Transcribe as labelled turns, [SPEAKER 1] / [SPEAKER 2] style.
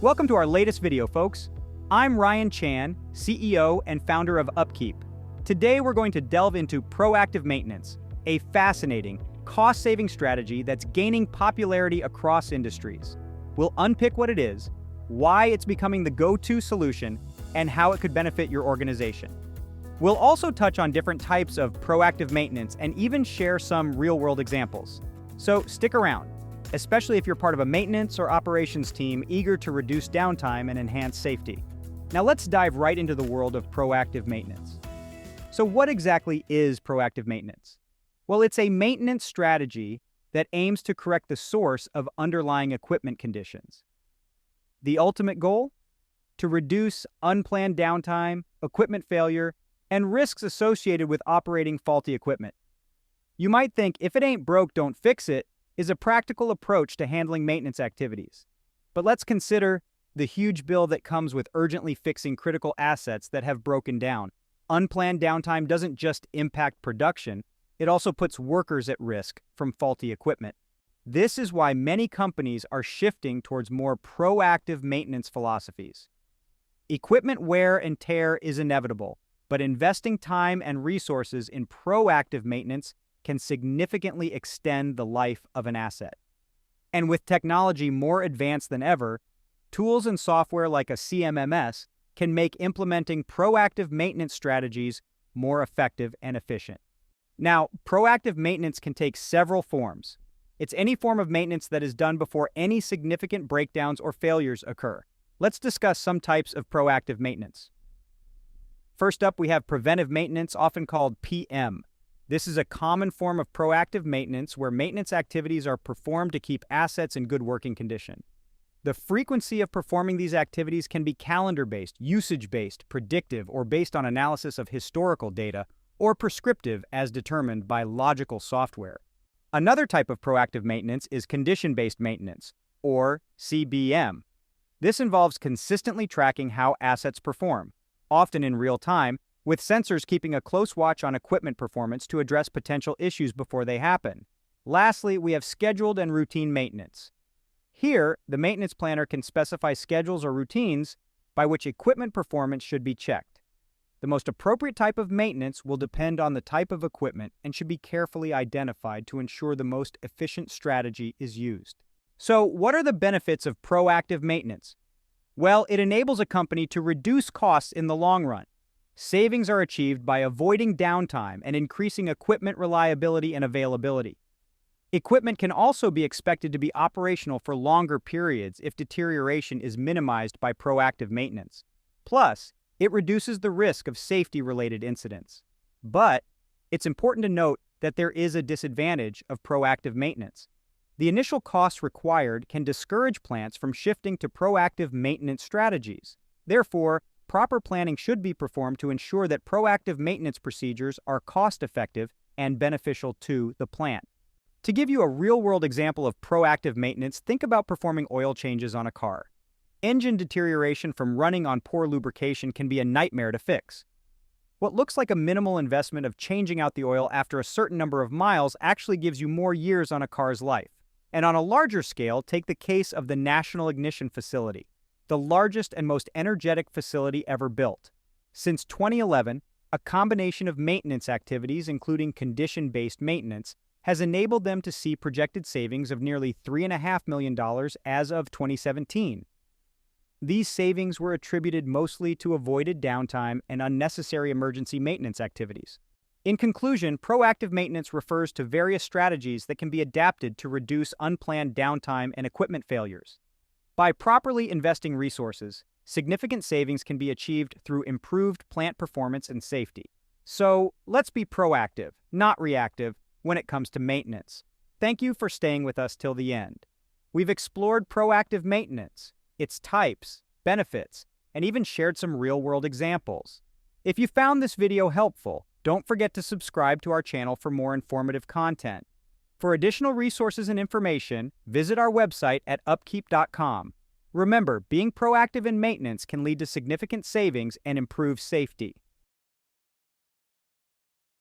[SPEAKER 1] Welcome to our latest video, folks. I'm Ryan Chan, CEO and founder of UpKeep. Today we're going to delve into proactive maintenance, a fascinating, cost-saving strategy that's gaining popularity across industries. We'll unpick what it is, why it's becoming the go-to solution, and how it could benefit your organization. We'll also touch on different types of proactive maintenance and even share some real-world examples. So stick around, especially if you're part of a maintenance or operations team eager to reduce downtime and enhance safety. Now let's dive right into the world of proactive maintenance. So what exactly is proactive maintenance? Well, it's a maintenance strategy that aims to correct the source of underlying equipment conditions. The ultimate goal? To reduce unplanned downtime, equipment failure, and risks associated with operating faulty equipment. You might think, if it ain't broke, don't fix it, is a practical approach to handling maintenance activities. But let's consider the huge bill that comes with urgently fixing critical assets that have broken down. Unplanned downtime doesn't just impact production, it also puts workers at risk from faulty equipment. This is why many companies are shifting towards more proactive maintenance philosophies. Equipment wear and tear is inevitable, but investing time and resources in proactive maintenance can significantly extend the life of an asset. And with technology more advanced than ever, tools and software like a CMMS can make implementing proactive maintenance strategies more effective and efficient. Now, proactive maintenance can take several forms. It's any form of maintenance that is done before any significant breakdowns or failures occur. Let's discuss some types of proactive maintenance. First up, we have preventive maintenance, often called PM. This is a common form of proactive maintenance where maintenance activities are performed to keep assets in good working condition. The frequency of performing these activities can be calendar-based, usage-based, predictive, or based on analysis of historical data, or prescriptive as determined by logical software. Another type of proactive maintenance is condition-based maintenance, or CBM. This involves consistently tracking how assets perform, often in real time, with sensors keeping a close watch on equipment performance to address potential issues before they happen. Lastly, we have scheduled and routine maintenance. Here, the maintenance planner can specify schedules or routines by which equipment performance should be checked. The most appropriate type of maintenance will depend on the type of equipment and should be carefully identified to ensure the most efficient strategy is used. So, what are the benefits of proactive maintenance? Well, it enables a company to reduce costs in the long run. Savings are achieved by avoiding downtime and increasing equipment reliability and availability. Equipment can also be expected to be operational for longer periods if deterioration is minimized by proactive maintenance. Plus, it reduces the risk of safety-related incidents. But it's important to note that there is a disadvantage of proactive maintenance. The initial costs required can discourage plants from shifting to proactive maintenance strategies. Therefore, proper planning should be performed to ensure that proactive maintenance procedures are cost-effective and beneficial to the plant. To give you a real-world example of proactive maintenance, think about performing oil changes on a car. Engine deterioration from running on poor lubrication can be a nightmare to fix. What looks like a minimal investment of changing out the oil after a certain number of miles actually gives you more years on a car's life. And on a larger scale, take the case of the National Ignition Facility, the largest and most energetic facility ever built. Since 2011, a combination of maintenance activities, including condition-based maintenance, has enabled them to see projected savings of nearly $3.5 million as of 2017. These savings were attributed mostly to avoided downtime and unnecessary emergency maintenance activities. In conclusion, proactive maintenance refers to various strategies that can be adapted to reduce unplanned downtime and equipment failures. By properly investing resources, significant savings can be achieved through improved plant performance and safety. So, let's be proactive, not reactive, when it comes to maintenance. Thank you for staying with us till the end. We've explored proactive maintenance, its types, benefits, and even shared some real-world examples. If you found this video helpful, don't forget to subscribe to our channel for more informative content. For additional resources and information, visit our website at upkeep.com. Remember, being proactive in maintenance can lead to significant savings and improved safety.